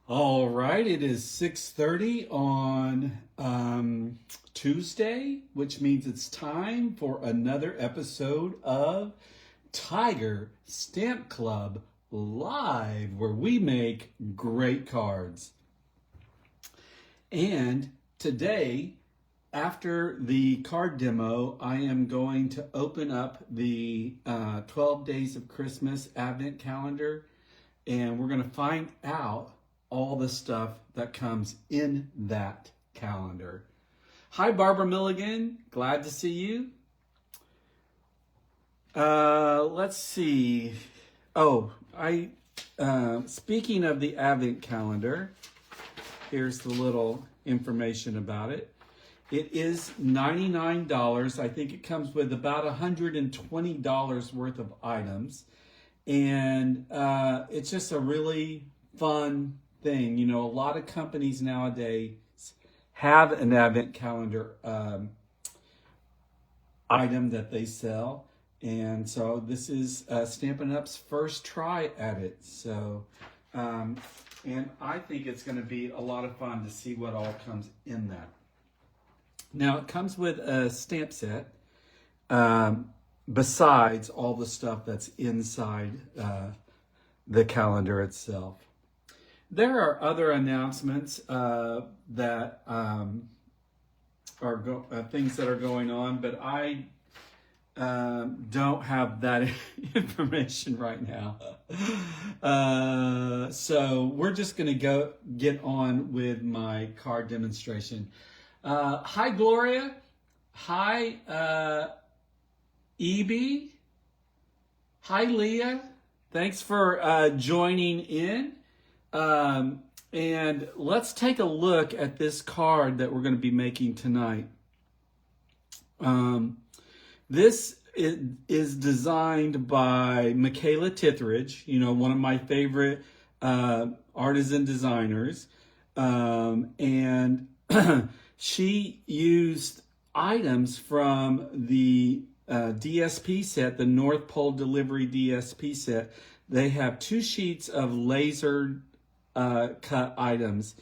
All right, it is 6:30 on Tuesday, which means it's time for another episode of Tiger Stamp Club Live, where we make great cards. And today, after the card demo, I am going to open up the 12 Days of Christmas Advent Calendar, and we're going to find out all the stuff that comes in that calendar. Hi, Barbara Milligan. Glad to see you. Let's see. Speaking of the Advent calendar, here's the little information about it. It is $99. I think it comes with about $120 worth of items. And it's just a really fun thing. You know, a lot of companies nowadays have an Advent calendar item that they sell. And so this is Stampin' Up's first try at it. So, and I think it's going to be a lot of fun to see what all comes in that. Now, it comes with a stamp set besides all the stuff that's inside the calendar itself. There are other announcements that are things that are going on, but I don't have that information right now. So we're just going to get on with my card demonstration. Hi, Gloria. Hi, Evie. Hi, Leah. Thanks for joining in. And let's take a look at this card that we're going to be making tonight. This is designed by Michaela Tithridge, you know, one of my favorite artisan designers. And she used items from the DSP set, the North Pole Delivery DSP set. They have 2 sheets of laser cut items,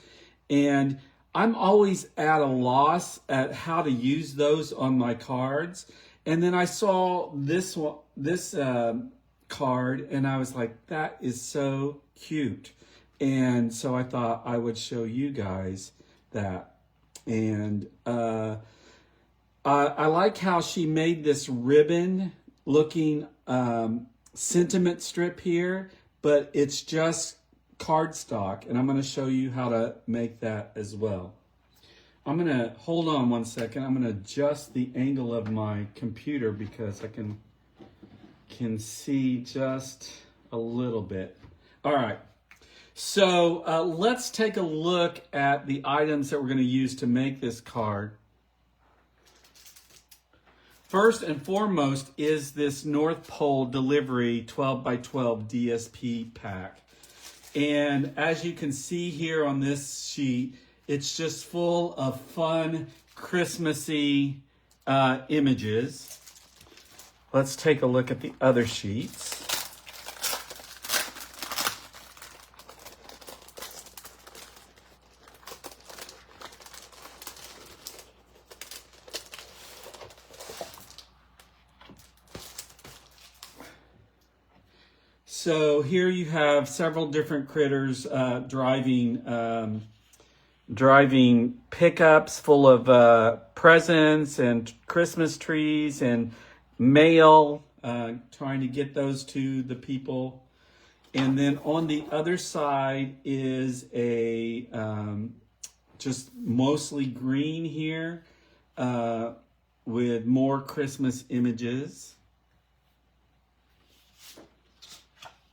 and I'm always at a loss at how to use those on my cards. And then I saw this card, and I was like, that is so cute. And so I thought I would show you guys that. And I like how she made this ribbon looking sentiment strip here, but it's just cardstock, and I'm going to show you how to make that as well. I'm going to hold on one second. I'm going to adjust the angle of my computer because I can see just a little bit. All right. So let's take a look at the items that we're going to use to make this card. First and foremost is this North Pole Delivery 12 by 12 DSP pack. And as you can see here on this sheet, it's just full of fun, Christmassy images. Let's take a look at the other sheets. So here you have several different critters driving pickups full of presents and Christmas trees and mail, trying to get those to the people. And then on the other side is a just mostly green here with more Christmas images.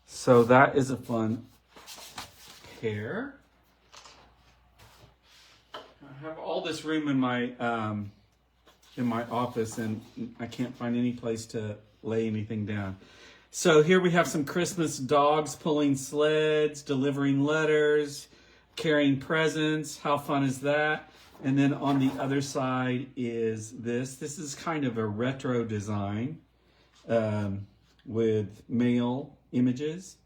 So that is a fun pair. I have all this room in my office, and I can't find any place to lay anything down. So here we have some Christmas dogs pulling sleds, delivering letters, carrying presents. How fun is that? And then on the other side is this. This is kind of a retro design with mail images.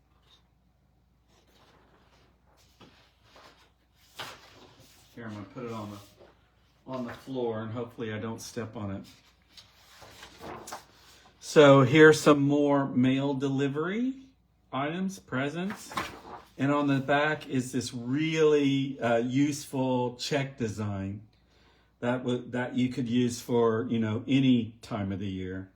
Here, I'm going to put it on the floor, and hopefully I don't step on it. So here's some more mail delivery items, presents. And on the back is this really useful check design that you could use for, you know, any time of the year.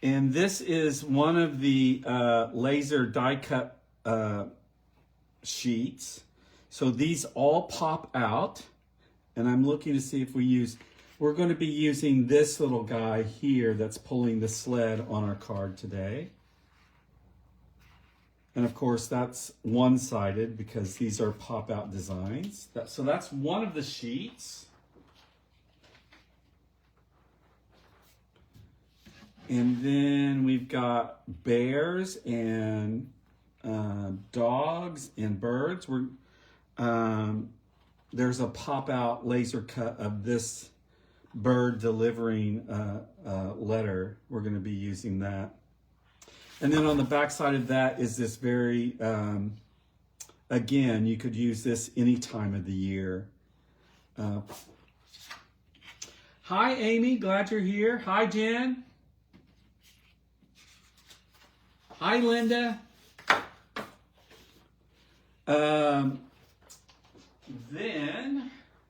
And this is one of the laser die cut sheets. So these all pop out, and I'm looking to see if we're going to be using this little guy here that's pulling the sled on our card today. And of course that's one-sided because these are pop-out designs. So that's one of the sheets. And then we've got bears and dogs and birds. There's a pop-out laser cut of this bird delivering a letter. We're going to be using that. And then on the back side of that is this very, again, you could use this any time of the year. Hi, Amy. Glad you're here. Hi, Jen. Hi, Linda. Then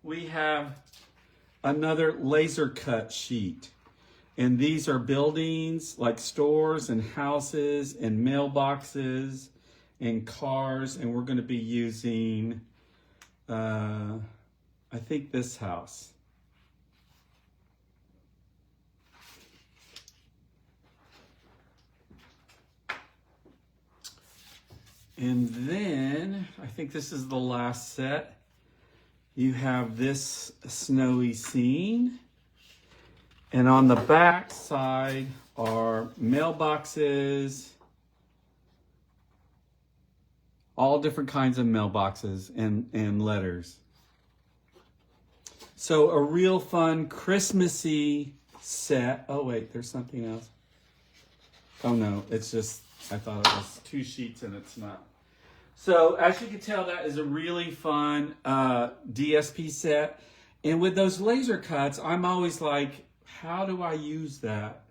we have another laser cut sheet. And these are buildings like stores and houses and mailboxes and cars. And we're going to be using, I think, this house. And then I think this is the last set. You have this snowy scene. And on the back side are mailboxes, all different kinds of mailboxes and letters. So a real fun Christmassy set. Oh wait, there's something else. Oh no, it's just, I thought it was two sheets and it's not. So as you can tell, that is a really fun DSP set. And with those laser cuts, I'm always like, how do I use that?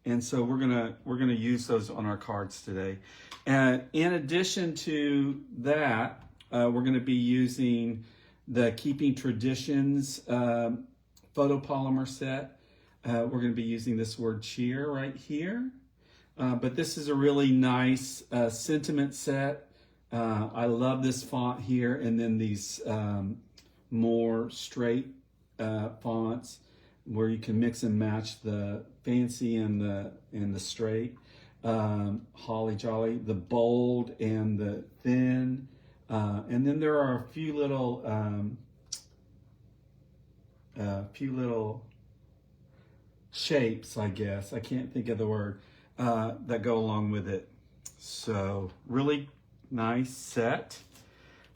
And so we're gonna use those on our cards today. And in addition to that, we're gonna be using the Keeping Traditions photopolymer set. We're gonna be using this word cheer right here. But this is a really nice sentiment set. I love this font here, and then these more straight fonts where you can mix and match the fancy and the straight. Holly Jolly, the bold and the thin. And then there are a few little shapes, I guess. I can't think of the word, that go along with it. So really nice set.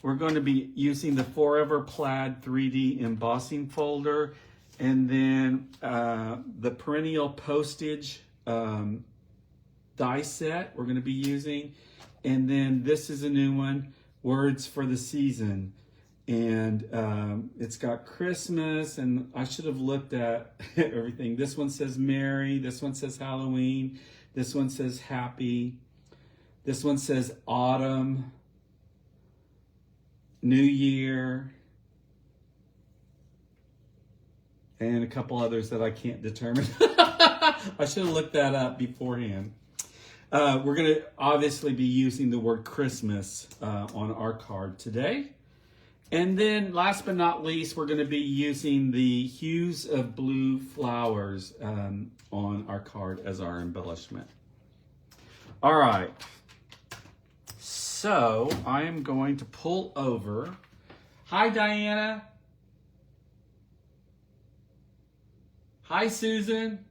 We're going to be using the Forever Plaid 3D embossing folder, and then the perennial postage die set we're going to be using. And then this is a new one, Words for the Season. And it's got Christmas, and I should have looked at everything. This one says Merry, this one says Halloween, this one says Happy, this one says Autumn, New Year, and a couple others that I can't determine. I should have looked that up beforehand. We're going to obviously be using the word Christmas on our card today. And then last but not least, we're going to be using the hues of blue flowers on our card as our embellishment. All right. So I am going to pull over. Hi, Diana. Hi, Susan.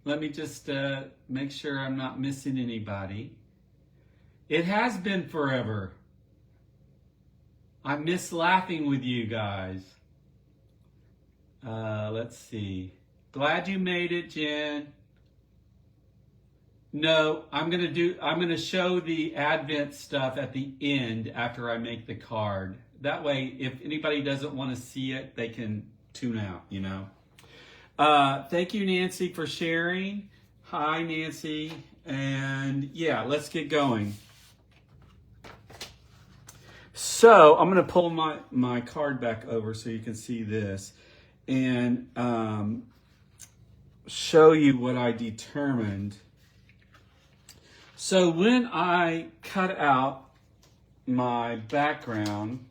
Let me just make sure I'm not missing anybody. It has been forever. I miss laughing with you guys. Let's see. Glad you made it, Jen. No, I'm gonna show the Advent stuff at the end after I make the card. That way, if anybody doesn't want to see it, they can tune out, you know. Thank you, Nancy, for sharing. Hi, Nancy. And yeah, let's get going. So I'm going to pull my card back over so you can see this and show you what I determined. So when I cut out my background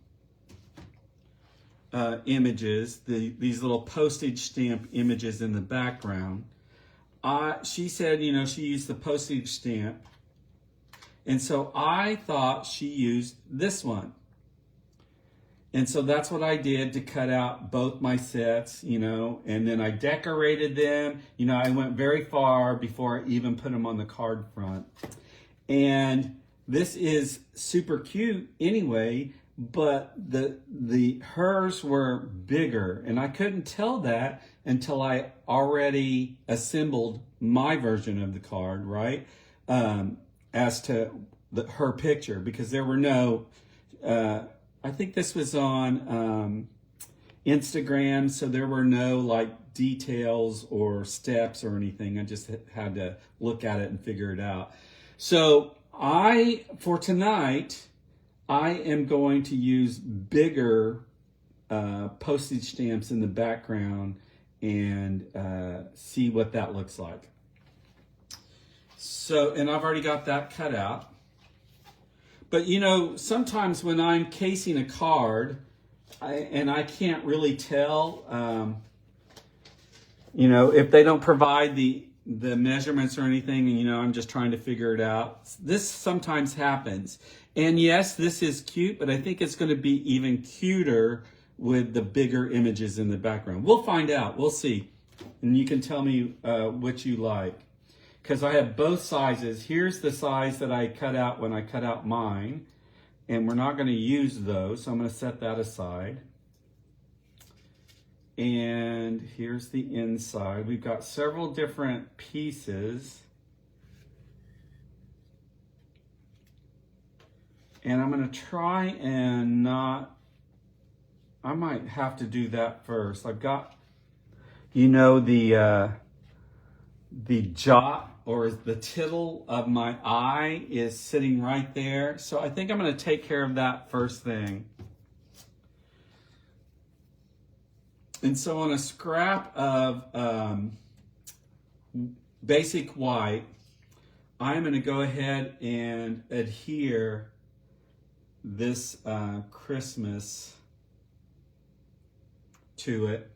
images, these little postage stamp images in the background, she said, you know, she used the postage stamp. And so I thought she used this one. And so that's what I did to cut out both my sets, you know, and then I decorated them. You know, I went very far before I even put them on the card front. And this is super cute anyway, but the hers were bigger, and I couldn't tell that until I already assembled my version of the card, right? As to her picture, because there were no, I think this was on Instagram, so there were no like details or steps or anything. I just had to look at it and figure it out. So for tonight, I am going to use bigger postage stamps in the background and see what that looks like. So, and I've already got that cut out. But you know, sometimes when I'm casing a card, and I can't really tell, you know, if they don't provide the measurements or anything, and you know, I'm just trying to figure it out. This sometimes happens. And yes, this is cute, but I think it's going to be even cuter with the bigger images in the background. We'll find out. We'll see. And you can tell me what you like. Because I have both sizes. Here's the size that I cut out when I cut out mine. And we're not going to use those, so I'm going to set that aside. And here's the inside. We've got several different pieces. And I'm going to try and not, I might have to do that first. I've got, you know, the jot or the tittle of my eye is sitting right there. So I think I'm going to take care of that first thing. And so on a scrap of basic white, I'm going to go ahead and adhere this Christmas to it.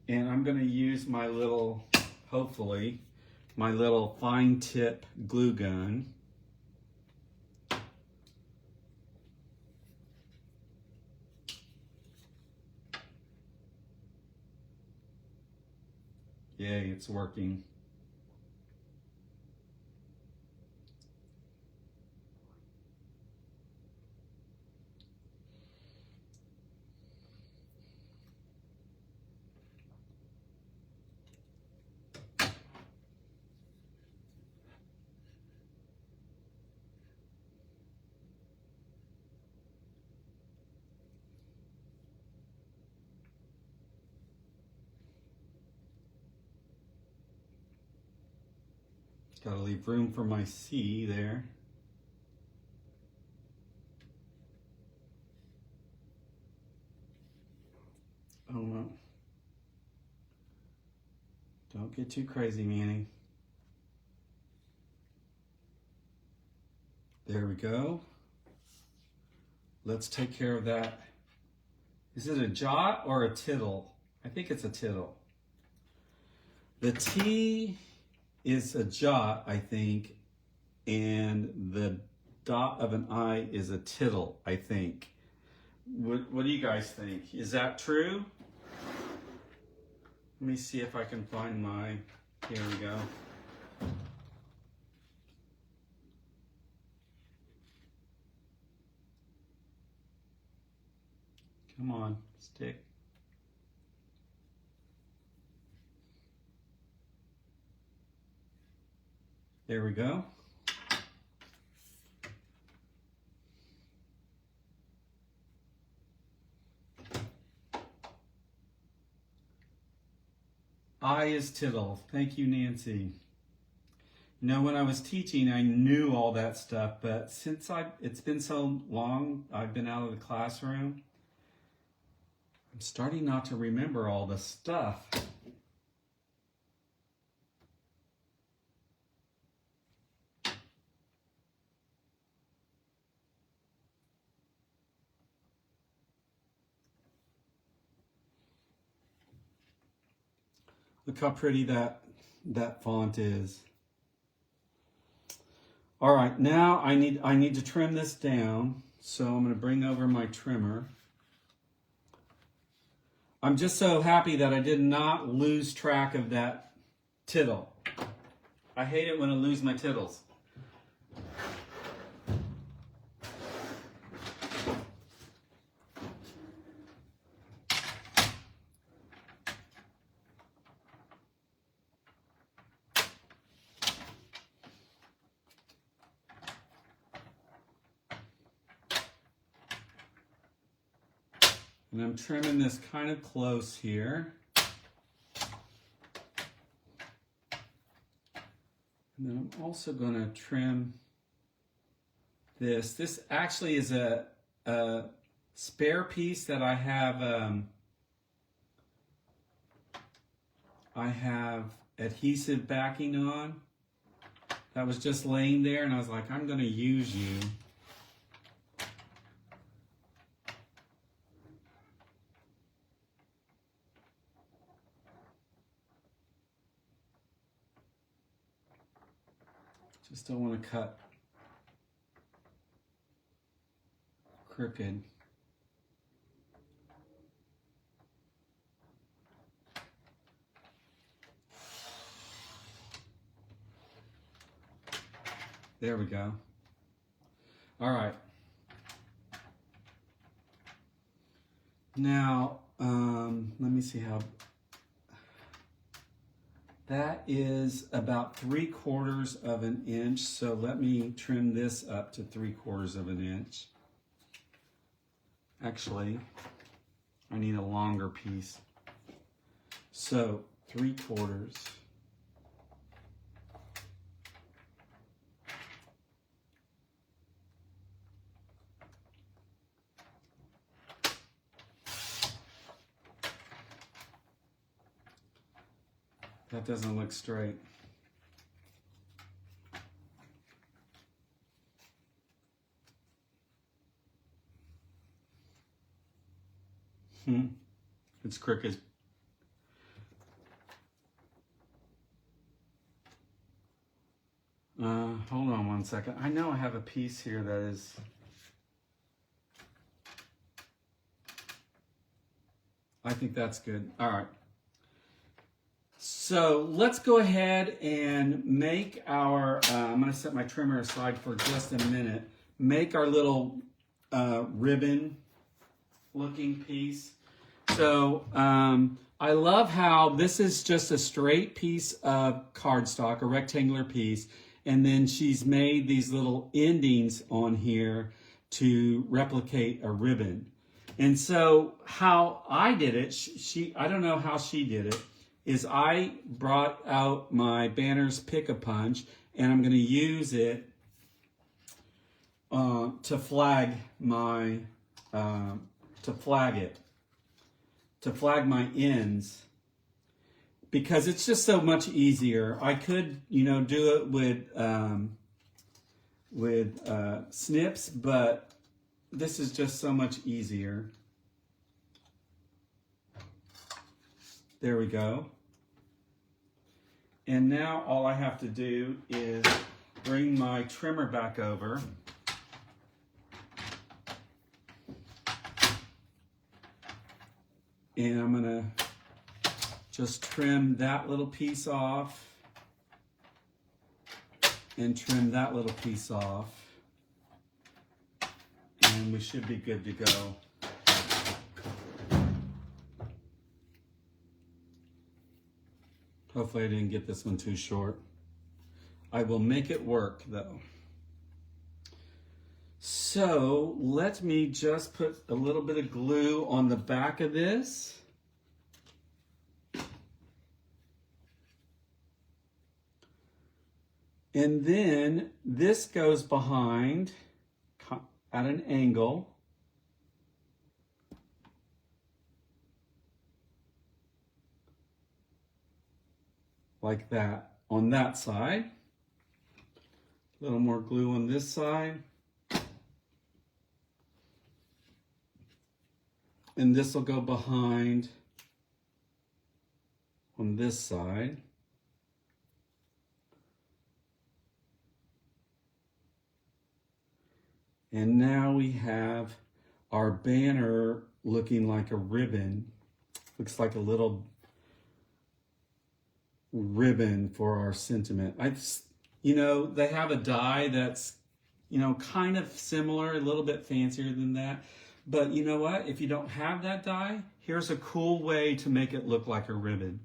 And I'm going to use my little, hopefully, my little fine tip glue gun. Yay, it's working. Gotta leave room for my C there. Oh no. Don't get too crazy, Manny. There we go. Let's take care of that. Is it a jot or a tittle? I think it's a tittle. The T is a jot, I think, and the dot of an I is a tittle, I think. What do you guys think? Is that true? Let me see if I can find my, here we go. Come on, stick. There we go. I is tittle. Thank you, Nancy. You know, when I was teaching, I knew all that stuff, but since it's been so long, I've been out of the classroom, I'm starting not to remember all the stuff. Look how pretty that font is. All right, now I need to trim this down. So I'm going to bring over my trimmer. I'm just so happy that I did not lose track of that tittle. I hate it when I lose my tittles. And I'm trimming this kind of close here. And then I'm also going to trim this. This actually is a spare piece that I have adhesive backing on. That was just laying there, and I was like, I'm going to use you. Just don't want to cut crooked. There we go. All right. Now, let me see how. That is about 3/4 of an inch. So let me trim this up to 3/4 of an inch. Actually, I need a longer piece. So 3/4. That doesn't look straight. It's crooked. Hold on one second. I know I have a piece here that is... I think that's good. All right. So let's go ahead and make our, I'm going to set my trimmer aside for just a minute, make our little ribbon looking piece. So I love how this is just a straight piece of cardstock, a rectangular piece, and then she's made these little endings on here to replicate a ribbon. And so how I did it, I don't know how she did it, is I brought out my Banner's Pick-a-Punch, and I'm going to use it to flag my ends, because it's just so much easier. I could, do it with snips, but this is just so much easier. There we go. And now all I have to do is bring my trimmer back over. And I'm gonna just trim that little piece off and trim that little piece off. And we should be good to go. Hopefully I didn't get this one too short. I will make it work though. So let me just put a little bit of glue on the back of this. And then this goes behind at an angle. Like that on that side. A little more glue on this side. And this will go behind on this side. And now we have our banner looking like a ribbon. Looks like a little ribbon for our sentiment. You know, they have a die that's, you know, kind of similar, a little bit fancier than that. But you know what? If you don't have that die, here's a cool way to make it look like a ribbon.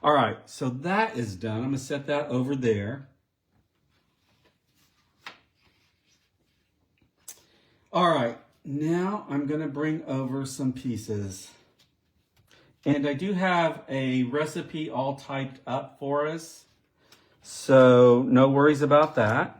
All right, so that is done. I'm gonna set that over there. All right, now I'm gonna bring over some pieces. And I do have a recipe all typed up for us, so no worries about that.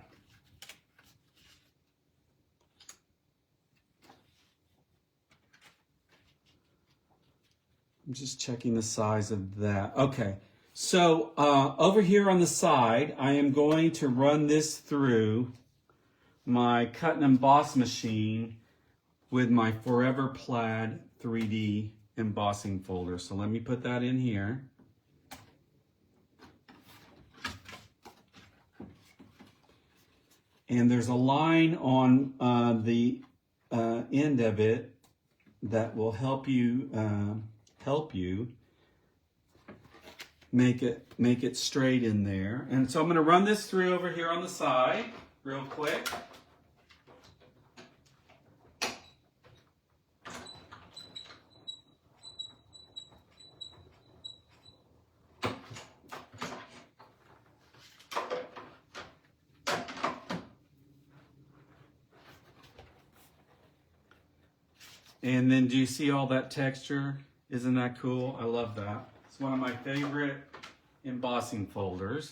I'm just checking the size of that. Okay, so over here on the side, I am going to run this through my cut and emboss machine with my Forever Plaid 3D embossing folder. So let me put that in here. And there's a line on the end of it that will help you make it straight in there. And so I'm going to run this through over here on the side real quick. And then do you see all that texture? Isn't that cool? I love that. It's one of my favorite embossing folders.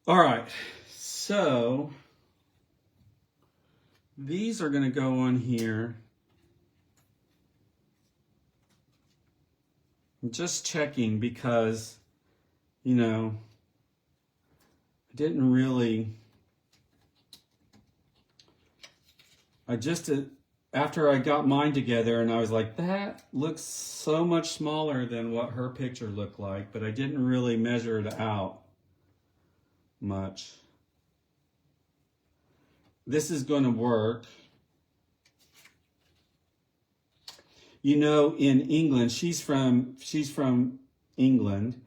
All right, so these are gonna go on here. I'm just checking because, you know, I didn't really, after I got mine together and I was like, that looks so much smaller than what her picture looked like, but I didn't really measure it out much. This is going to work. You know, in England, she's from England,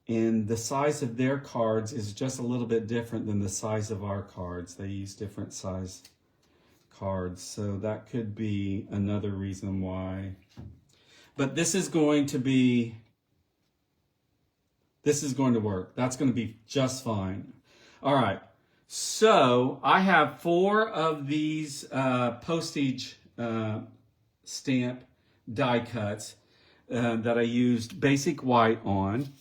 and the size of their cards is just a little bit different than the size of our cards. They use different size cards, so that could be another reason why. But this is going to work. That's going to be just fine. All right, so I have 4 of these postage stamp die cuts that I used basic white on,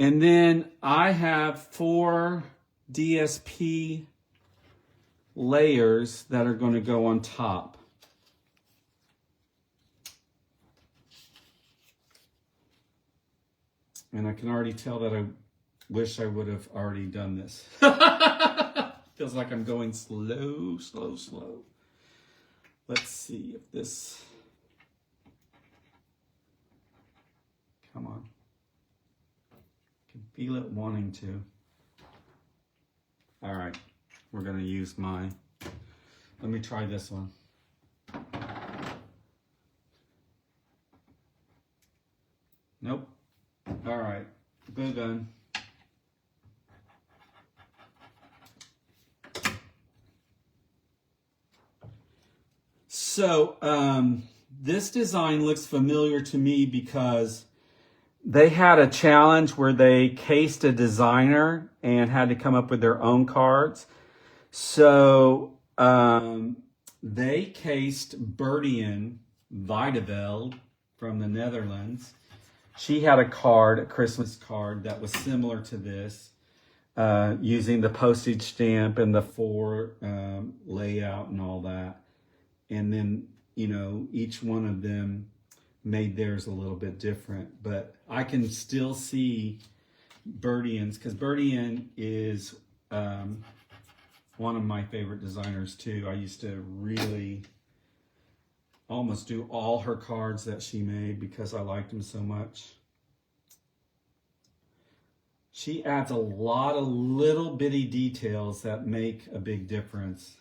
and then I have 4 DSP layers that are going to go on top. And I can already tell that I wish I would have already done this. Feels like I'm going slow, slow, slow. Let's see if this, come on. I can feel it wanting to. All right. We're going to use let me try this one. Nope. All right, glue gun. So this design looks familiar to me because they had a challenge where they cased a designer and had to come up with their own cards. So they cased Bertien Videveld from the Netherlands. She had a card, a Christmas card that was similar to this, using the postage stamp and the four layout and all that. And then, you know, each one of them made theirs a little bit different. But I can still see Bertien's, because Bertien is one of my favorite designers too. I used to really almost do all her cards that she made because I liked them so much. She adds a lot of little bitty details that make a big difference.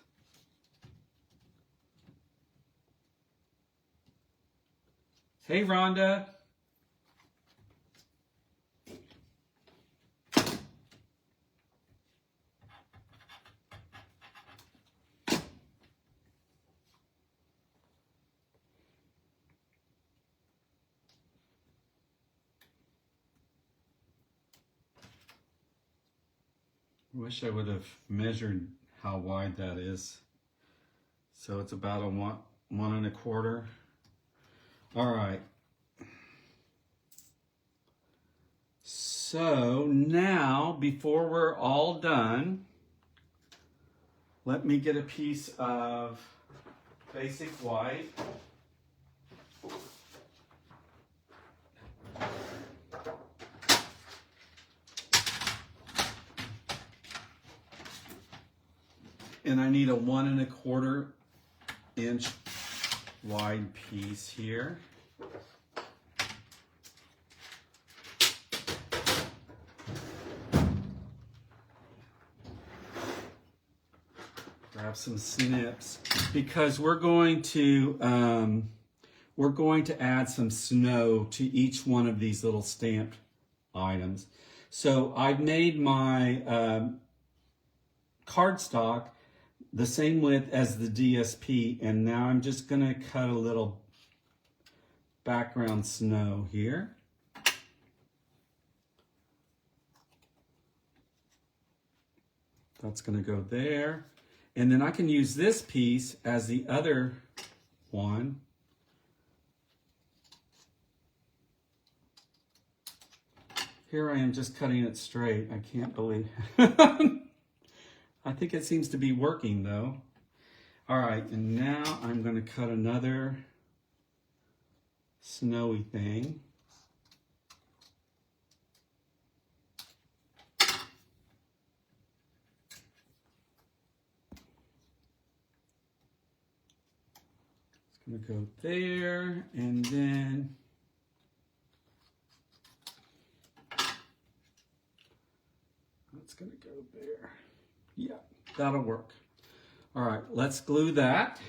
Hey, Rhonda. I wish I would have measured how wide that is. So it's about a 1.25. All right. So now, before we're all done, let me get a piece of basic white. And I need a 1.25 inch wide piece here. Grab some snips because we're going to add some snow to each one of these little stamped items. So I've made my cardstock the same width as the DSP, and now I'm just going to cut a little background snow here. That's going to go there. And then I can use this piece as the other one. Here I am just cutting it straight. I can't believe I think it seems to be working though. All right, and now I'm going to cut another snowy thing. It's going to go there, and then that's going to go there. Yeah, that'll work. All right, let's glue that.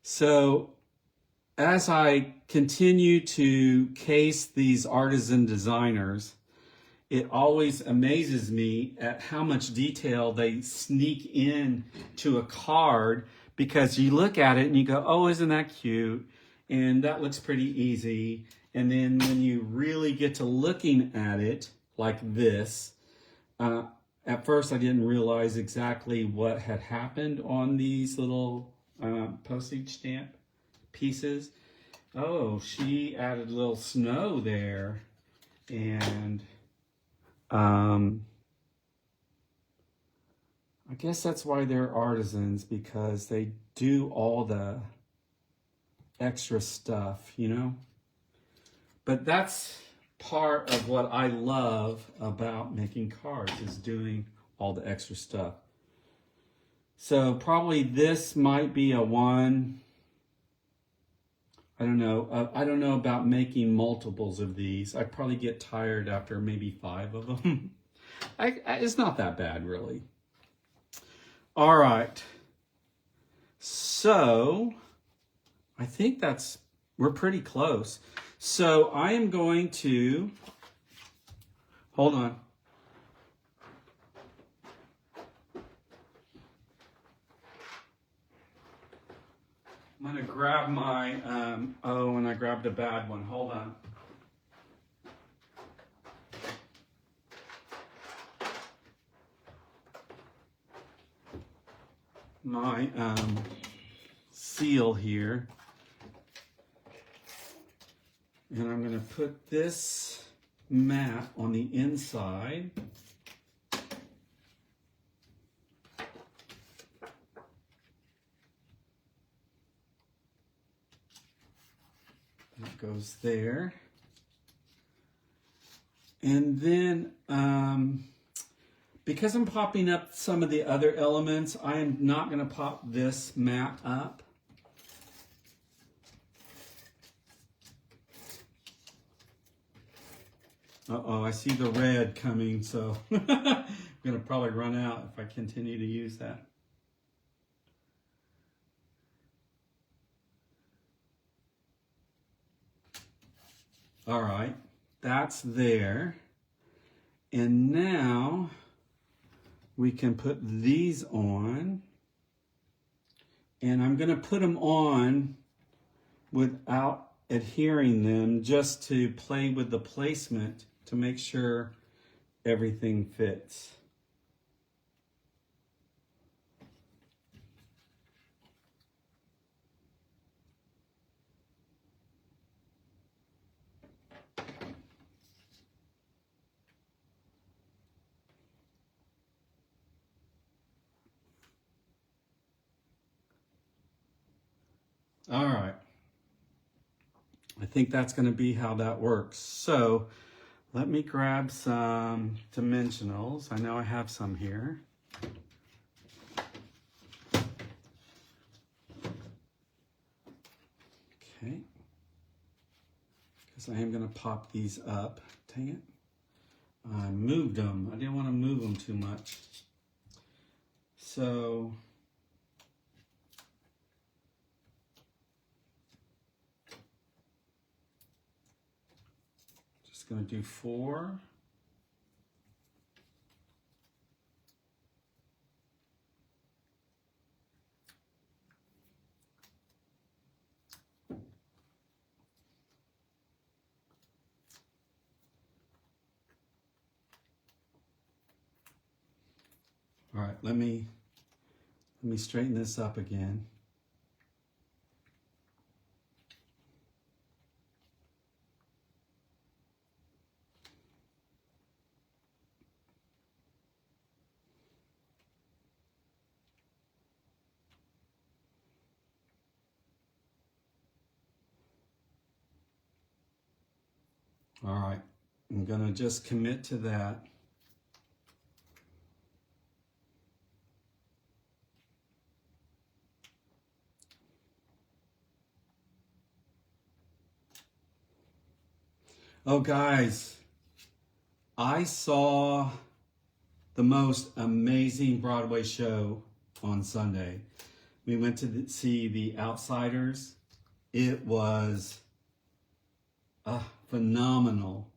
So as I continue to case these artisan designers, it always amazes me at how much detail they sneak in to a card, because you look at it and you go, oh, isn't that cute? And that looks pretty easy. And then when you really get to looking at it like this, at first I didn't realize exactly what had happened on these little postage stamp pieces. Oh, she added a little snow there. And I guess that's why they're artisans, because they do all the extra stuff, you know? But that's part of what I love about making cards, is doing all the extra stuff. So probably this might be a 1. I don't know. I don't know about making multiples of these. I'd probably get tired after maybe 5 of them. It's not that bad, really. All right. So I think we're pretty close. So I am going to, hold on. I'm gonna grab my, oh, and I grabbed a bad one. Hold on. My seal here. And I'm gonna put this mat on the inside. That goes there. And then, because I'm popping up some of the other elements, I am not going to pop this mat up. Uh-oh, I see the red coming, so I'm going to probably run out if I continue to use that. All right, that's there. And now we can put these on. And I'm going to put them on without adhering them, just to play with the placement to make sure everything fits. All right. I think that's going to be how that works. So let me grab some dimensionals. I know I have some here. Okay. Because I am going to pop these up. Dang it. I moved them. I didn't want to move them too much. So just going to do 4. All right, let me straighten this up again. All right, I'm gonna just commit to that. Oh, guys, I saw the most amazing Broadway show on Sunday. We went to see The Outsiders. It was phenomenal.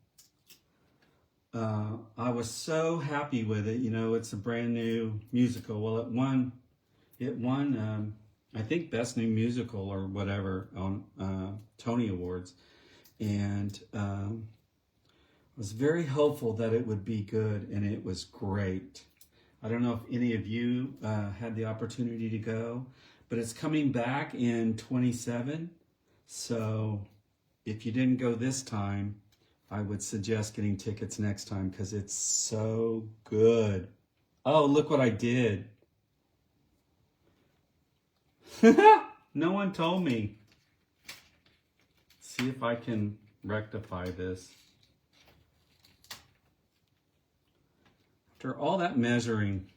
I was so happy with it. You know, it's a brand new musical. Well, it won, I think, Best New Musical or whatever on Tony Awards. And I was very hopeful that it would be good, and it was great. I don't know if any of you had the opportunity to go, but it's coming back in 27. So if you didn't go this time, I would suggest getting tickets next time because it's so good. Oh, look what I did. No one told me. See if I can rectify this. After all that measuring,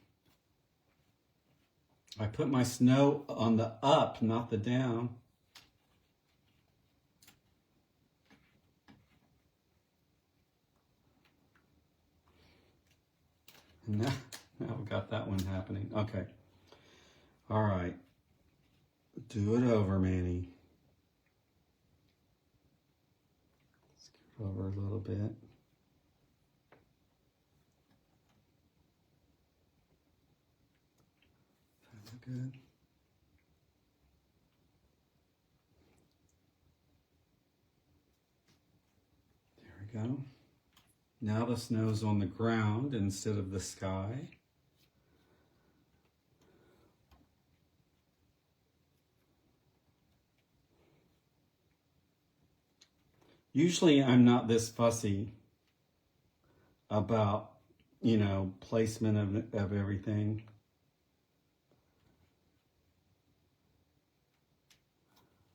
I put my snow on the up, not the down. And now we've got that one happening. Okay. All right. Do it over, Manny. Scoot over a little bit. Good. go. Now the snow's on the ground instead of the sky. Usually I'm not this fussy about, you know, placement of everything.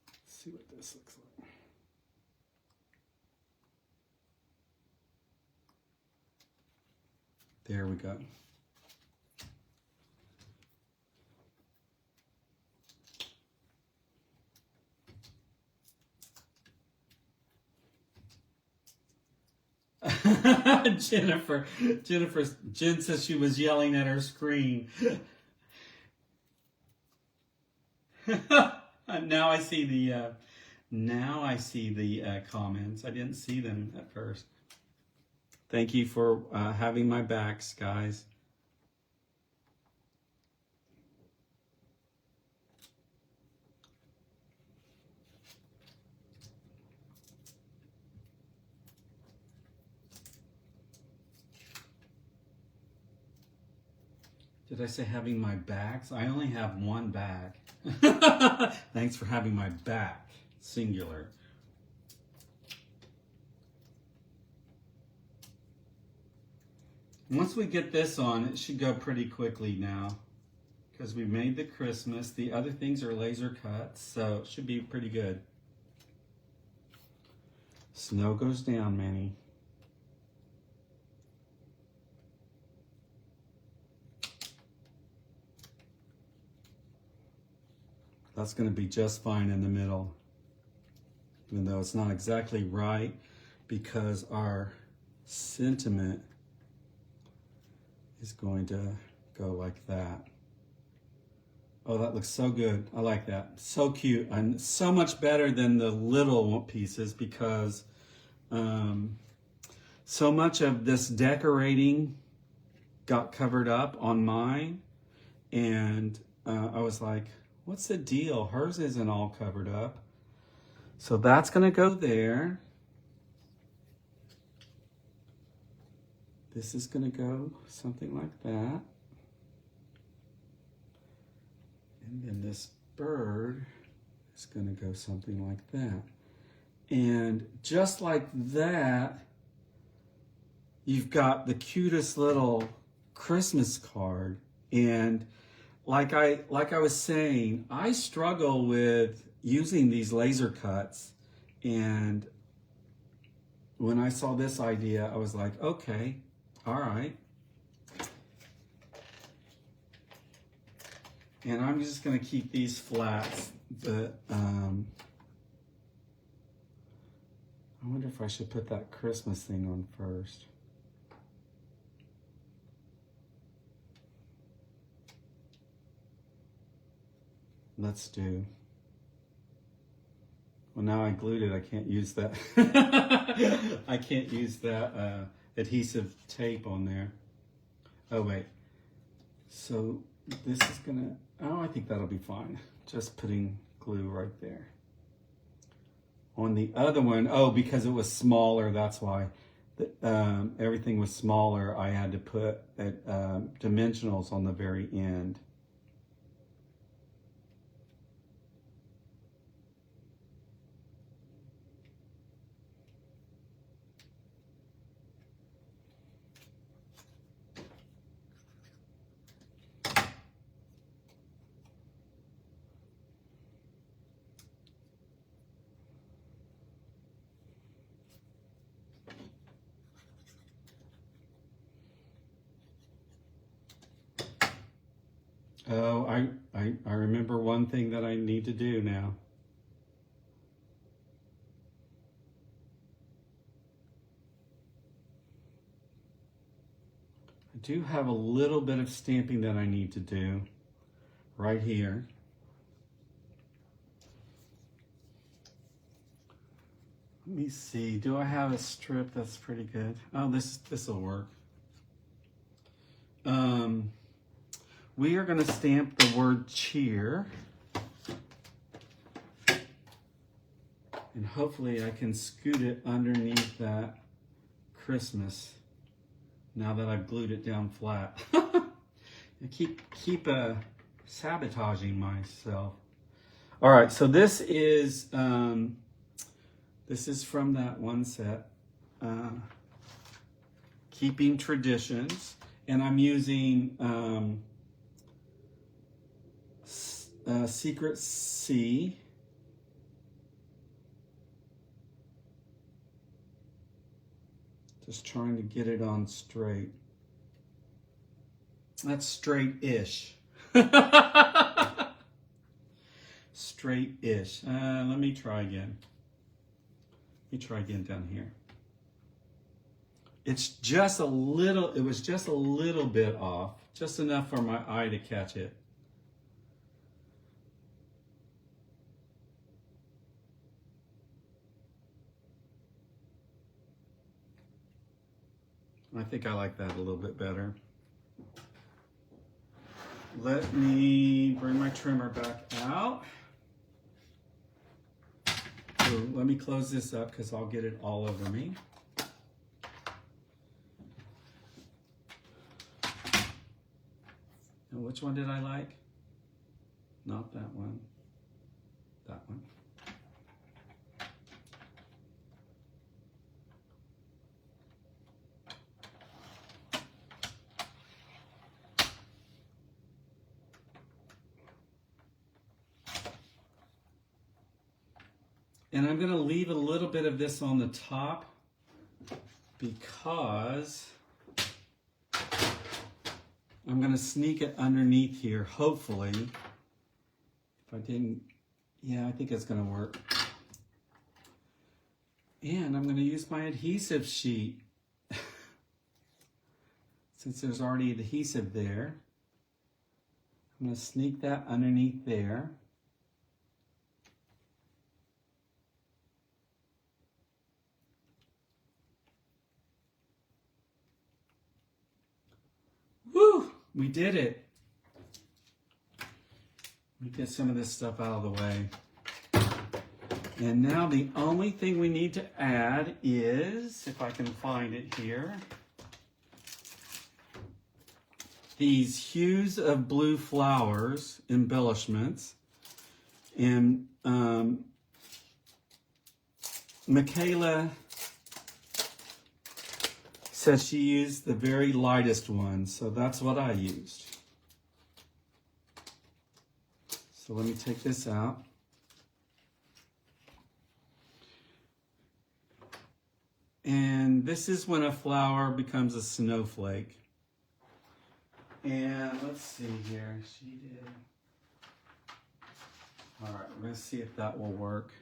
Let's see what this looks like. There we go. Jen says she was yelling at her screen. Now I see the comments. I didn't see them at first. Thank you for having my backs, guys. Did I say having my backs? I only have one bag. Thanks for having my back, singular. Once we get this on, it should go pretty quickly now because we made the Christmas. The other things are laser cuts, so it should be pretty good. Snow goes down, Manny. That's going to be just fine in the middle, even though it's not exactly right because our sentiment is going to go like that. Oh, that looks so good. I like that. So cute. And so much better than the little pieces because so much of this decorating got covered up on mine. And I was like, what's the deal? Hers isn't all covered up. So that's going to go there. This is going to go something like that. And then this bird is going to go something like that. And just like that, you've got the cutest little Christmas card. And like I was saying, I struggle with using these laser cuts. And when I saw this idea, I was like, okay, all right. And I'm just going to keep these flats, but I wonder if I should put that Christmas thing on first. Let's do. Well, now I glued it. I can't use that. I can't use that adhesive tape on there. Oh, wait. So this is gonna, oh, I think that'll be fine. Just putting glue right there. On the other one, oh, because it was smaller, that's why. Everything was smaller. I had to put dimensionals on the very end. Oh, I remember one thing that I need to do now. I do have a little bit of stamping that I need to do right here. Let me see, do I have a strip that's pretty good? Oh, this will work. We are going to stamp the word cheer. And hopefully I can scoot it underneath that Christmas now that I've glued it down flat. I keep sabotaging myself. All right, so this is from that one set, Keeping Traditions, and I'm using Secret C. Just trying to get it on straight. That's straight-ish. Straight-ish. Let me try again. Let me try again down here. It's just a little, it was just a little bit off. Just enough for my eye to catch it. I think I like that a little bit better. Let me bring my trimmer back out. So let me close this up because I'll get it all over me. And which one did I like? Not that one. That one. And I'm going to leave a little bit of this on the top because I'm going to sneak it underneath here, hopefully. If I didn't, yeah, I think it's going to work. And I'm going to use my adhesive sheet. Since there's already adhesive there, I'm going to sneak that underneath there. Woo! We did it. Let me get some of this stuff out of the way. And now the only thing we need to add is, if I can find it here, these hues of blue flowers, embellishments. And Michaela says she used the very lightest one, so that's what I used. So let me take this out. And this is when a flower becomes a snowflake. And let's see here, she did. All right, we're gonna see if that will work.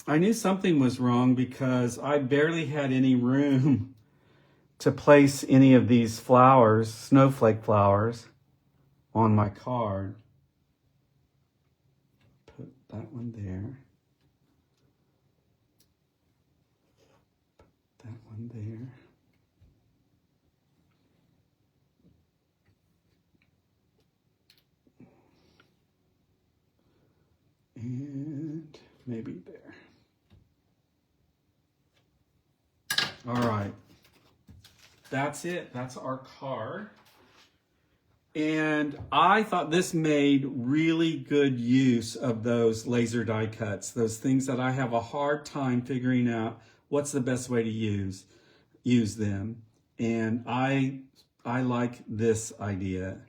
I knew something was wrong because I barely had any room to place any of these flowers, snowflake flowers, on my card. Put that one there. Put that one there. And maybe there. All right, that's it. That's our card. And I thought this made really good use of those laser die cuts, those things that I have a hard time figuring out what's the best way to use them. And I like this idea.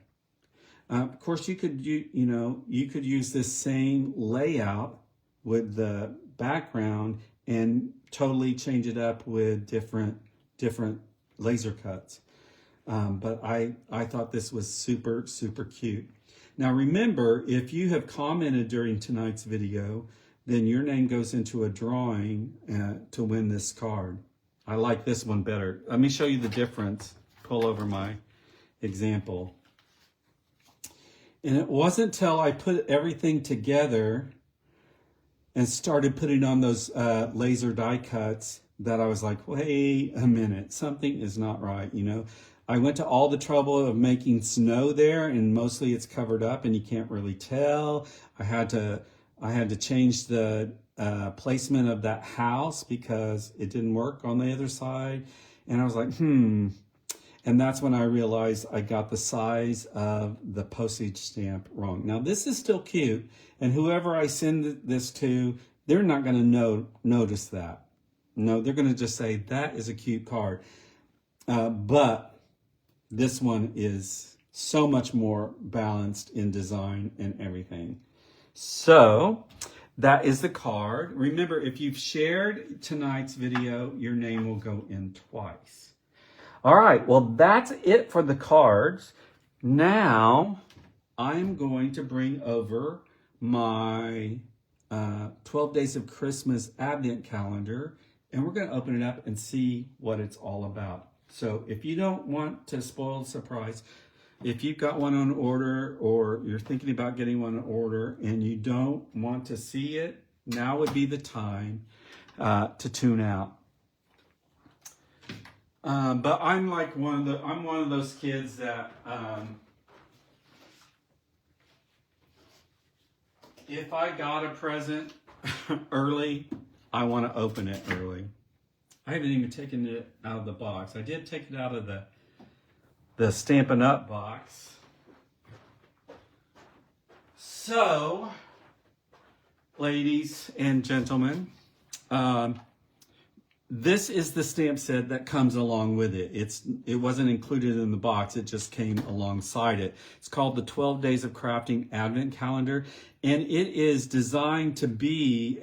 Of course, you could use this same layout with the background and totally change it up with different laser cuts. But I thought this was super, super cute. Now remember, if you have commented during tonight's video, then your name goes into a drawing to win this card. I like this one better. Let me show you the difference. Pull over my example. And it wasn't till I put everything together and started putting on those laser die cuts that I was like, wait a minute, something is not right, you know. I went to all the trouble of making snow there, and mostly it's covered up and you can't really tell. I had to change the placement of that house because it didn't work on the other side. And I was like, And that's when I realized I got the size of the postage stamp wrong. Now, this is still cute. And whoever I send this to, they're not going to notice that. No, they're going to just say, that is a cute card. But this one is so much more balanced in design and everything. So that is the card. Remember, if you've shared tonight's video, your name will go in twice. All right, well, that's it for the cards. Now, I'm going to bring over my 12 Days of Christmas Advent calendar, and we're going to open it up and see what it's all about. So if you don't want to spoil the surprise, if you've got one on order or you're thinking about getting one on order and you don't want to see it, now would be the time to tune out. But I'm like one of those kids that if I got a present early, I want to open it early. I haven't even taken it out of the box. I did take it out of the Stampin' Up box. So, ladies and gentlemen, this is the stamp set that comes along with it. It wasn't included in the box. It just came alongside it. It's called the 12 Days of Crafting Advent Calendar, and it is designed to be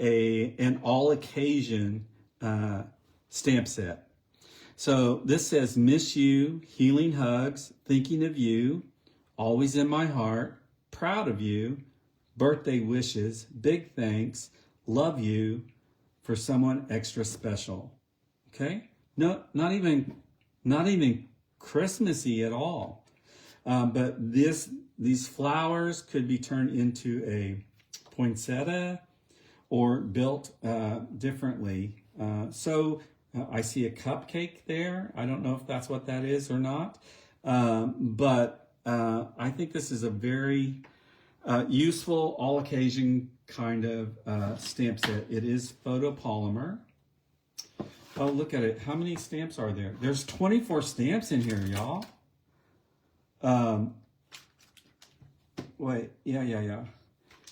an all-occasion stamp set. So this says, miss you, healing hugs, thinking of you, always in my heart, proud of you, birthday wishes, big thanks, love you, for someone extra special. Okay? No, not even Christmassy at all. But these flowers could be turned into a poinsettia or built differently. So I see a cupcake there. I don't know if that's what that is or not. But I think this is a very useful, all-occasion kind of stamp set. It is photopolymer. Oh, look at it. How many stamps are there? There's 24 stamps in here, y'all. Wait, yeah.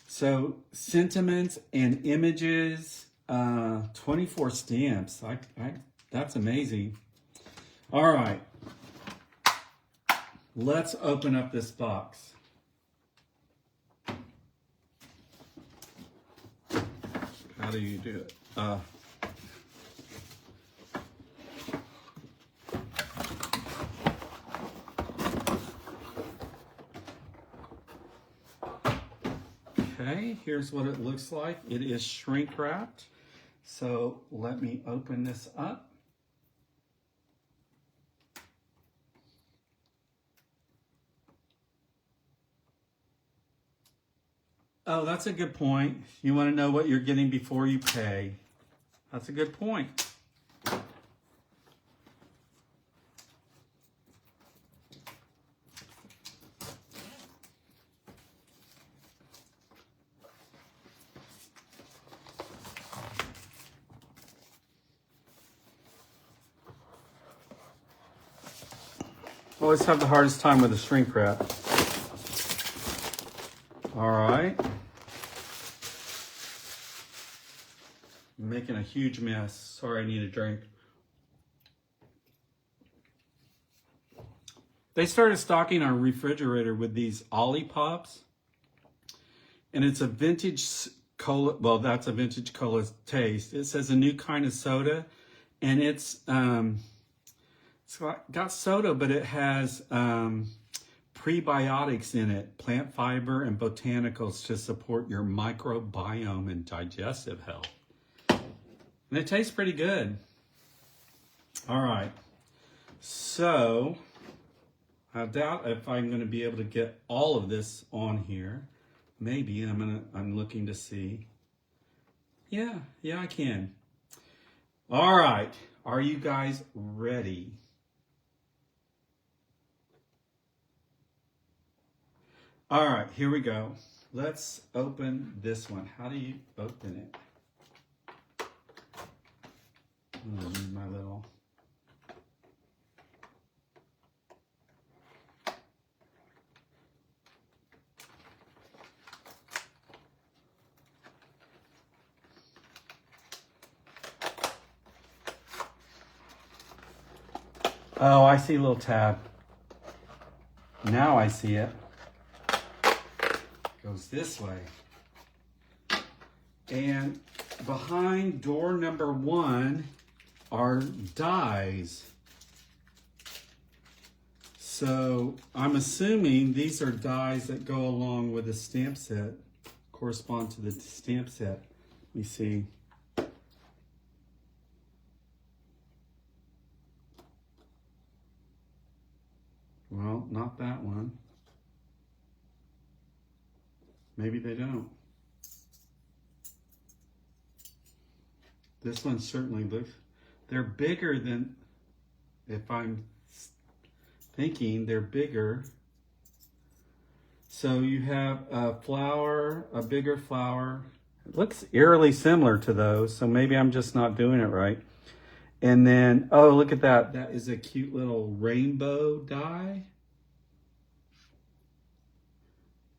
So, sentiments and images, 24 stamps. That's amazing. All right. Let's open up this box. How do you do it? Okay, here's what it looks like. It is shrink wrapped. So let me open this up. Oh, that's a good point. You want to know what you're getting before you pay. That's a good point. Always have the hardest time with the shrink wrap. All right. I'm making a huge mess. Sorry, I need a drink. They started stocking our refrigerator with these Ollie Pops. And it's a vintage cola. Well, that's a vintage cola taste. It says a new kind of soda. And it's got soda, but it has prebiotics in it, plant fiber and botanicals to support your microbiome and digestive health. And it tastes pretty good. All right. So I doubt if I'm going to be able to get all of this on here. Maybe I'm looking to see. Yeah, I can. All right. Are you guys ready? All right, here we go. Let's open this one. How do you open it? I'm gonna need my little. Oh, I see a little tab. Now I see it. Goes this way. And behind door number 1 are dies. So I'm assuming these are dies that go along with the stamp set, correspond to the stamp set. Let me see. Well, not that one. Maybe they don't. This one certainly looks, they're bigger than, if I'm thinking, they're bigger. So you have a flower, a bigger flower. It looks eerily similar to those, so maybe I'm just not doing it right. And then, oh, look at that. That is a cute little rainbow die.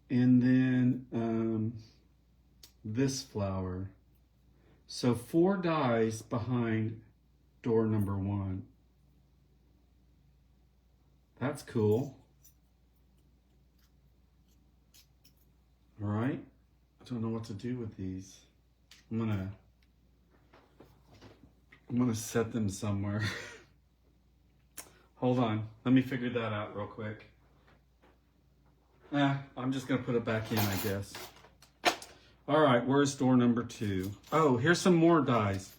And then this flower. So 4 dies behind door number 1. That's cool. All right. I don't know what to do with these. I'm gonna set them somewhere. Hold on. Let me figure that out real quick. I'm just gonna put it back in, I guess. All right, where's door number 2? Oh, here's some more dies.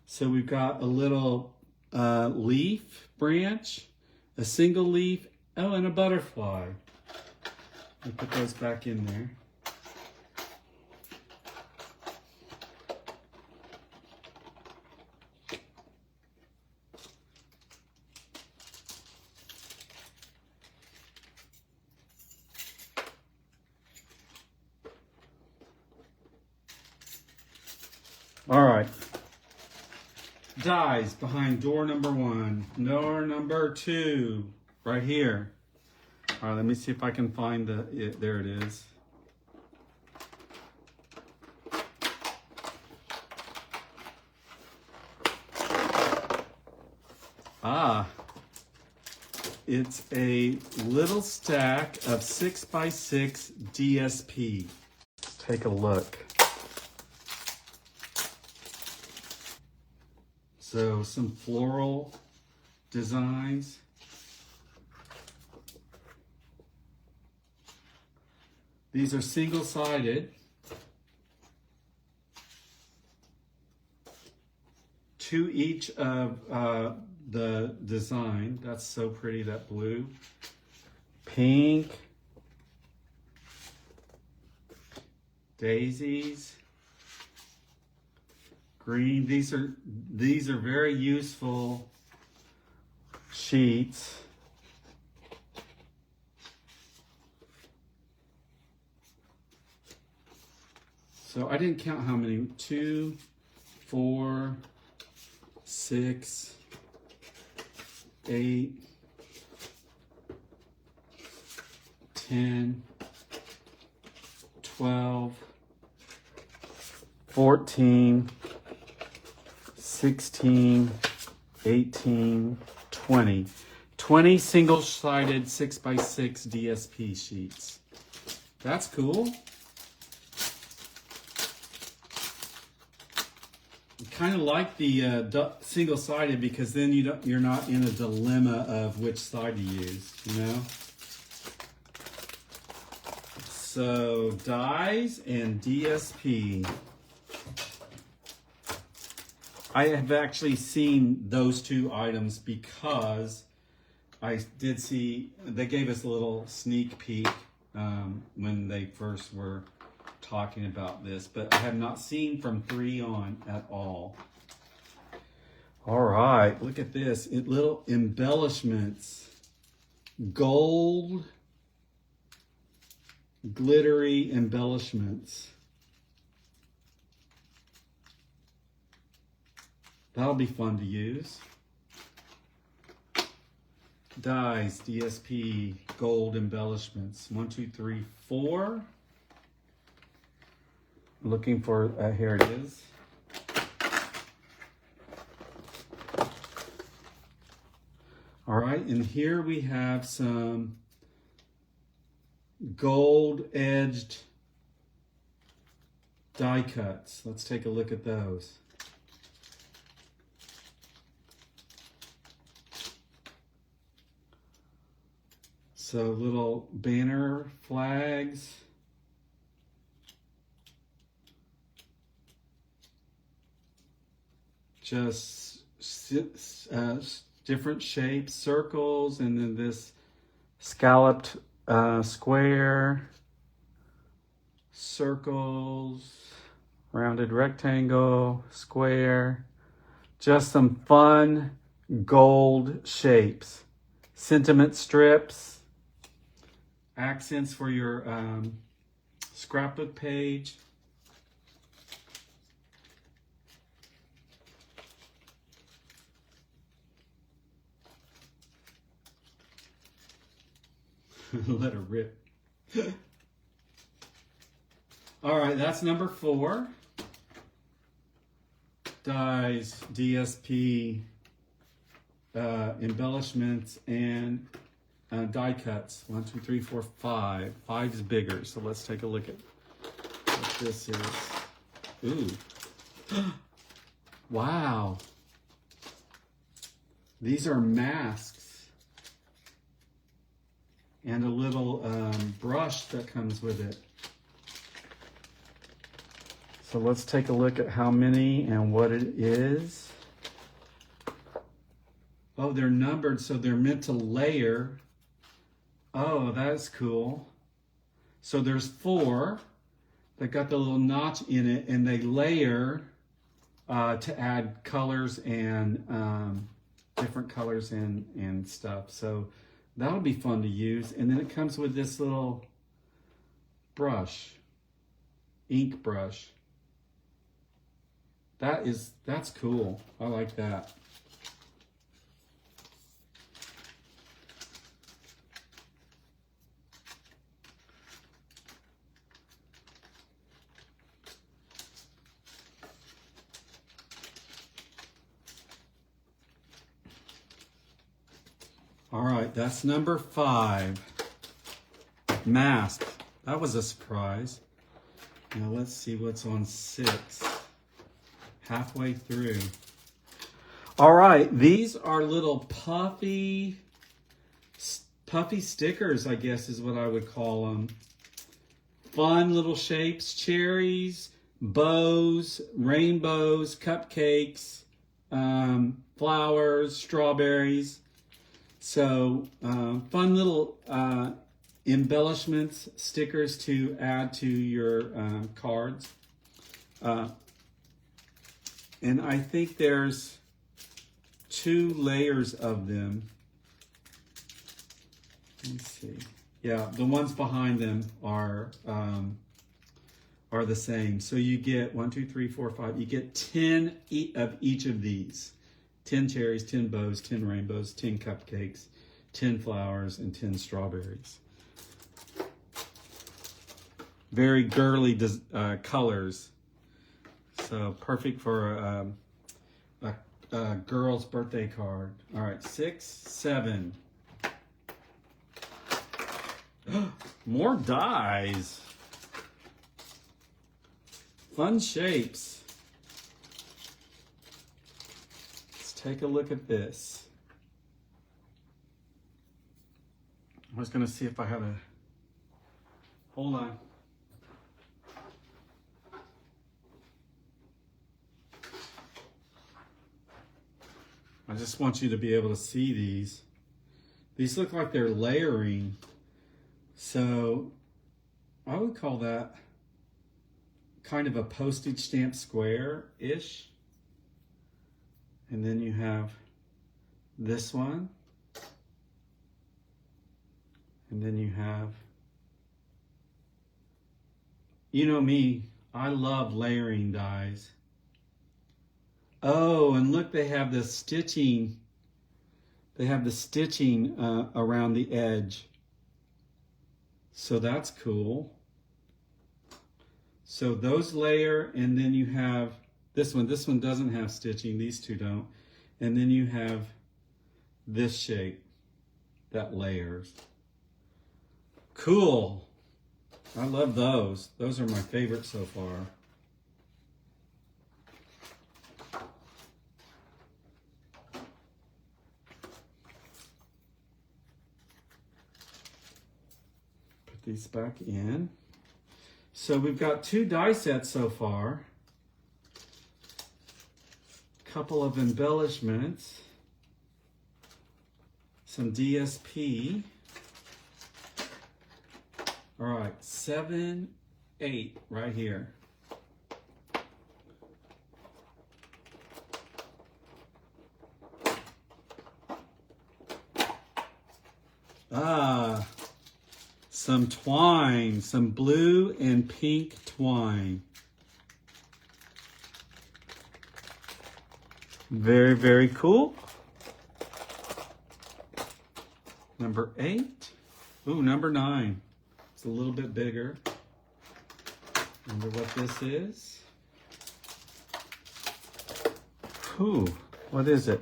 So we've got a little leaf branch, a single leaf, oh, and a butterfly. I'll put those back in there. All right. Dies behind door number 1. Door number 2, right here. All right, let me see if I can find there it is. Ah, it's a little stack of 6x6 DSP. Take a look. So some floral designs. These are single-sided. 2 each of the design. That's so pretty, that blue. Pink. Daisies. Green. These are very useful sheets. So I didn't count how many. 2, 4, 6, 8, 10, 12, 14, 16, 18, 20. 20 single-sided 6x6 DSP sheets. That's cool. I kind of like the single-sided because then you're not in a dilemma of which side to use, you know? So dies and DSP. I have actually seen those 2 items because I did see, they gave us a little sneak peek when they first were talking about this, but I have not seen from 3 on at all. All right, look at this. Little embellishments. Gold, glittery embellishments. That'll be fun to use. Dies, DSP, gold embellishments. 1, 2, 3, 4. Looking for, here it is. All right, and here we have some gold edged die cuts. Let's take a look at those. So little banner flags. Just different shapes, circles, and then this scalloped square, circles, rounded rectangle, square. Just some fun gold shapes. Sentiment strips. Accents for your scrapbook page. Let her rip. All right, that's number 4. Dies, DSP, embellishments, and die cuts. 1, 2, 3, 4, 5. 5 is bigger, so let's take a look at what this is. Ooh. Wow. These are masks. And a little brush that comes with it. So let's take a look at how many and what it is. Oh, they're numbered, so they're meant to layer. Oh, that's cool. So there's 4 that got the little notch in it, and they layer to add colors and different colors and stuff. So that'll be fun to use. And then it comes with this little brush, ink brush. That's cool. I like that. All right, that's number 5. Mask. That was a surprise. Now let's see what's on 6. Halfway through. All right, these are little puffy stickers, I guess is what I would call them. Fun little shapes, cherries, bows, rainbows, cupcakes, flowers, strawberries. So fun little embellishments, stickers to add to your cards. And I think there's 2 layers of them. Let's see. Yeah, the ones behind them are the same. So you get 1, 2, 3, 4, 5. You get 10 of each of these. 10 cherries, 10 bows, 10 rainbows, 10 cupcakes, 10 flowers, and 10 strawberries. Very girly colors. So perfect for a girl's birthday card. All right, 6, 7. More dies. Fun shapes. Let's take a look at this. I was going to see if I had a... Hold on. I just want you to be able to see these. These look like they're layering. So I would call that kind of a postage stamp square-ish. And then you have this one. And then you have, you know me, I love layering dies. Oh, and look, they have the stitching. They have the stitching around the edge. So that's cool. So those layer, and then you have this one. This one doesn't have stitching. These two don't. And then you have this shape that layers. Cool. I love those. Those are my favorite so far. Put these back in. So we've got 2 die sets so far. Couple of embellishments. Some DSP. All right, 7, 8 right here. Ah, some twine, some blue and pink twine. Very, very cool. Number 8. Ooh, number 9. It's a little bit bigger. Wonder what this is. Ooh, what is it?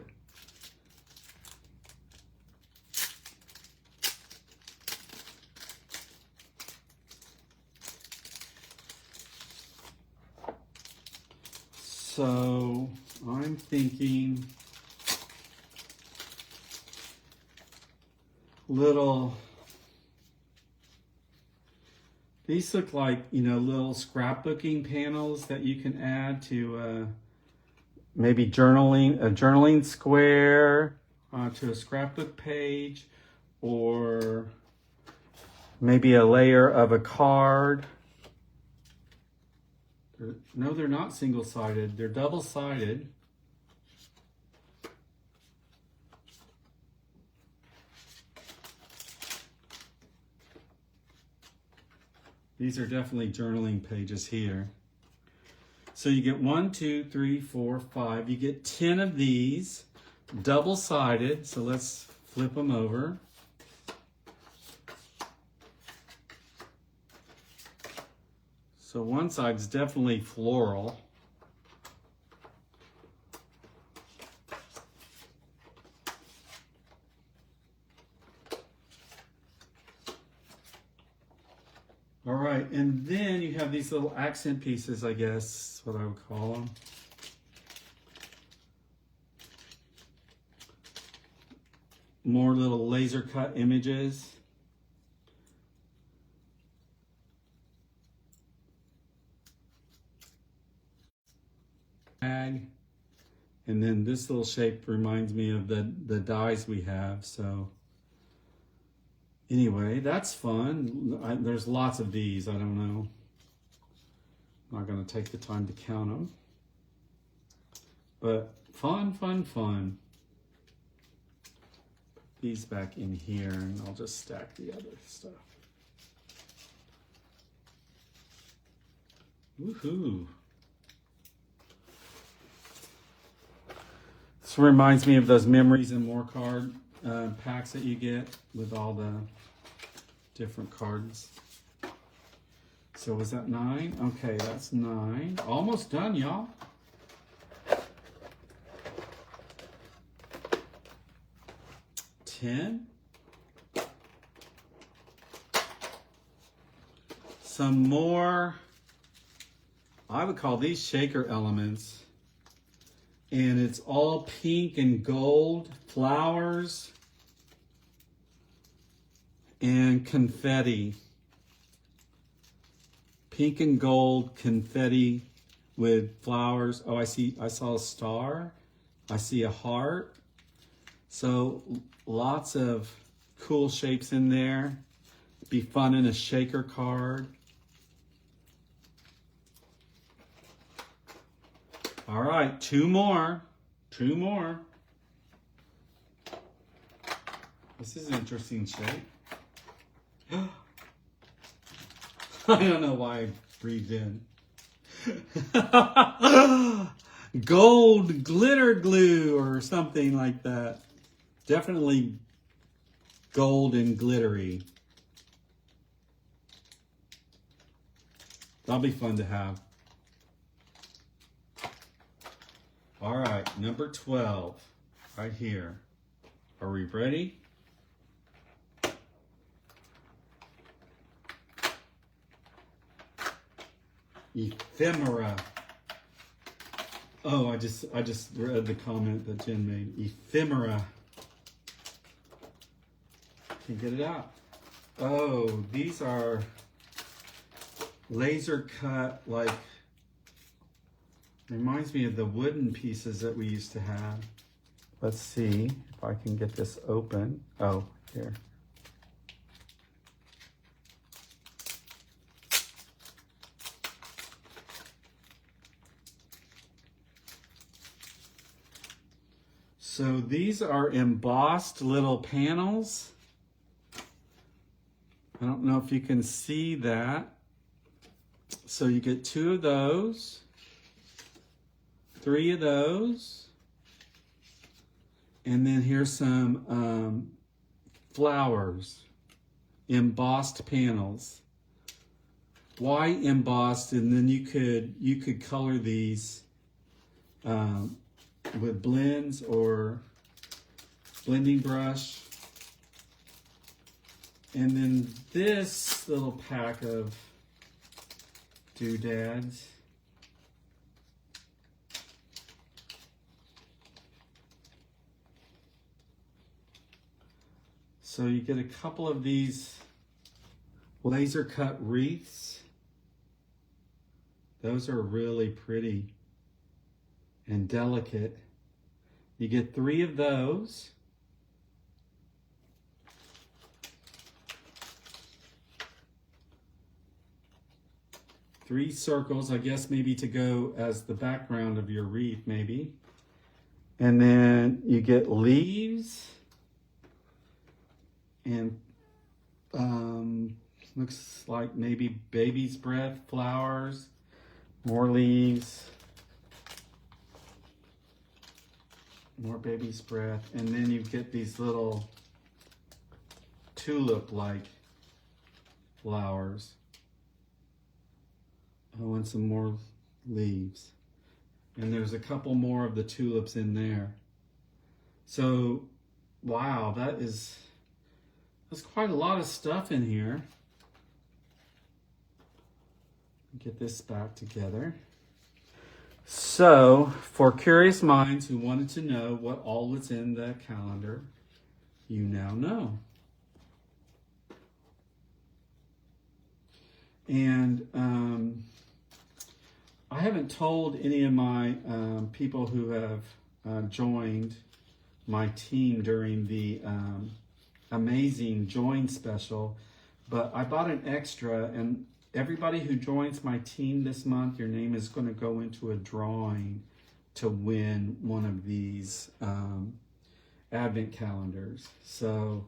So I'm thinking little, these look like, you know, little scrapbooking panels that you can add to maybe a journaling square to a scrapbook page, or maybe a layer of a card. No, they're not single-sided. They're double-sided. These are definitely journaling pages here. So you get 1, 2, 3, 4, 5. You get 10 of these, double-sided. So let's flip them over. So one side's definitely floral. All right, and then you have these little accent pieces, I guess, what I would call them. More little laser cut images. And then this little shape reminds me of the dies we have. So anyway, that's fun. There's lots of these. I don't know. I'm not going to take the time to count them. But fun, fun, fun. Put these back in here, and I'll just stack the other stuff. Woohoo! This reminds me of those Memories and More card packs that you get with all the different cards. So was that 9? Okay, that's 9. Almost done, y'all. $10. Some more, I would call these shaker elements. And it's all pink and gold, flowers, and confetti. Pink and gold confetti with flowers. Oh, I saw a star. I see a heart. So lots of cool shapes in there. Be fun in a shaker card. All right, 2 more. 2 more. This is an interesting shape. I don't know why I breathed in. gold glitter glue or something like that. Definitely gold and glittery. That'll be fun to have. All right, number 12, right here. Are we ready? Ephemera. Oh, I just read the comment that Jen made. Ephemera. Can't get it out. Oh, these are laser cut, like, reminds me of the wooden pieces that we used to have. Let's see if I can get this open. Oh, here. So these are embossed little panels. I don't know if you can see that. So you get 2 of those, 3 of those, and then here's some flowers, embossed panels. Why embossed? And then you could color these with blends or blending brush. And then this little pack of doodads. So you get a couple of these laser cut wreaths. Those are really pretty and delicate. You get 3 of those. Three circles, I guess maybe to go as the background of your wreath, maybe. And then you get leaves and looks like maybe baby's breath, flowers, more leaves, more baby's breath, and then you get these little tulip-like flowers. Oh, and some more leaves. And there's a couple more of the tulips in there. So, wow, that's quite a lot of stuff in here. Get this back together. So, for curious minds who wanted to know what all is in the calendar, you now know. And I haven't told any of my people who have joined my team during the amazing join special, but I bought an extra, and everybody who joins my team this month, your name is going to go into a drawing to win one of these advent calendars. So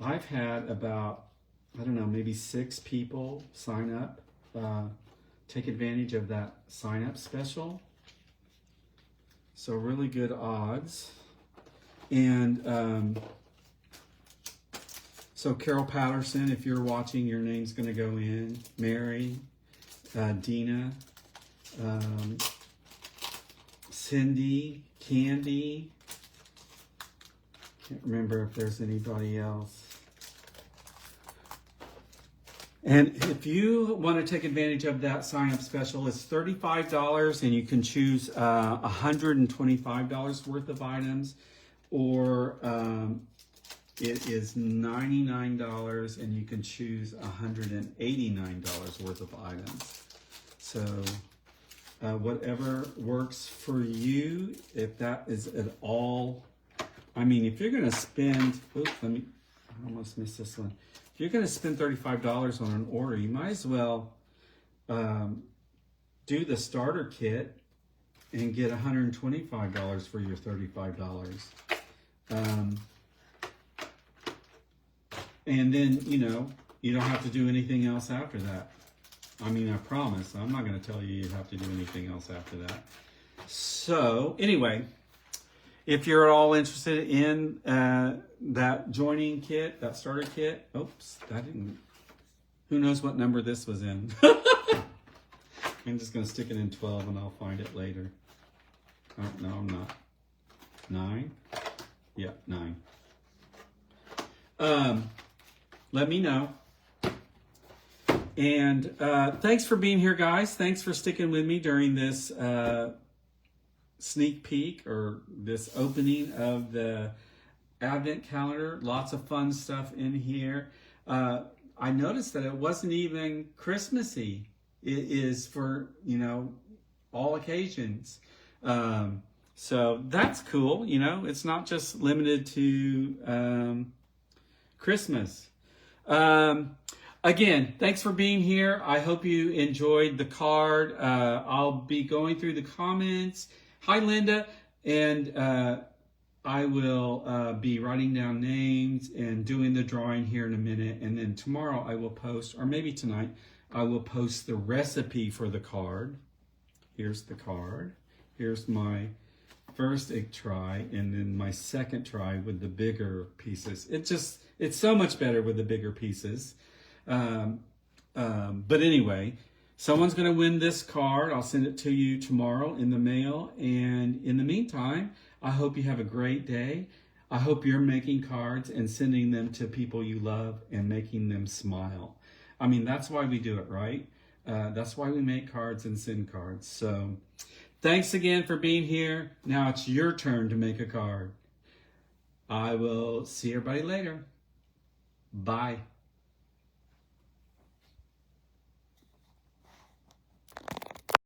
I've had about, I don't know, maybe 6 people sign up, take advantage of that sign up special. So really good odds. And so Carol Patterson, if you're watching, your name's going to go in. Mary, Dina, Cindy, Candy. Can't remember if there's anybody else. And if you want to take advantage of that sign-up special, it's $35, and you can choose $125 worth of items, or it is $99, and you can choose $189 worth of items. So whatever works for you, if that is at all, I mean, if you're going to spend, oops, I almost missed this one. If you're going to spend $35 on an order, you might as well do the starter kit and get $125 for your $35. And then, you know, you don't have to do anything else after that. I mean, I promise, I'm not going to tell you you have to do anything else after that. So anyway, if you're all interested in that joining kit, that starter kit, oops, that didn't, who knows what number this was in. I'm just going to stick it in 12 and I'll find it later. Oh, no, I'm not. 9? Yeah, 9. Let me know. And thanks for being here, guys. Thanks for sticking with me during this sneak peek or this opening of the Advent calendar. Lots of fun stuff in here. I noticed that it wasn't even Christmassy. It is for, all occasions. So that's cool. It's not just limited to Christmas. Again, thanks for being here. I hope you enjoyed the card. I'll be going through the comments. Hi, Linda. And I will be writing down names and doing the drawing here in a minute. And then tomorrow I will post, or maybe tonight, I will post the recipe for the card. Here's the card. Here's my first try, and then my second try with the bigger pieces. It's so much better with the bigger pieces. But anyway, someone's going to win this card. I'll send it to you tomorrow in the mail. And in the meantime, I hope you have a great day. I hope you're making cards and sending them to people you love and making them smile. I mean, that's why we do it, right? That's why we make cards and send cards. So thanks again for being here. Now it's your turn to make a card. I will see everybody later. Bye.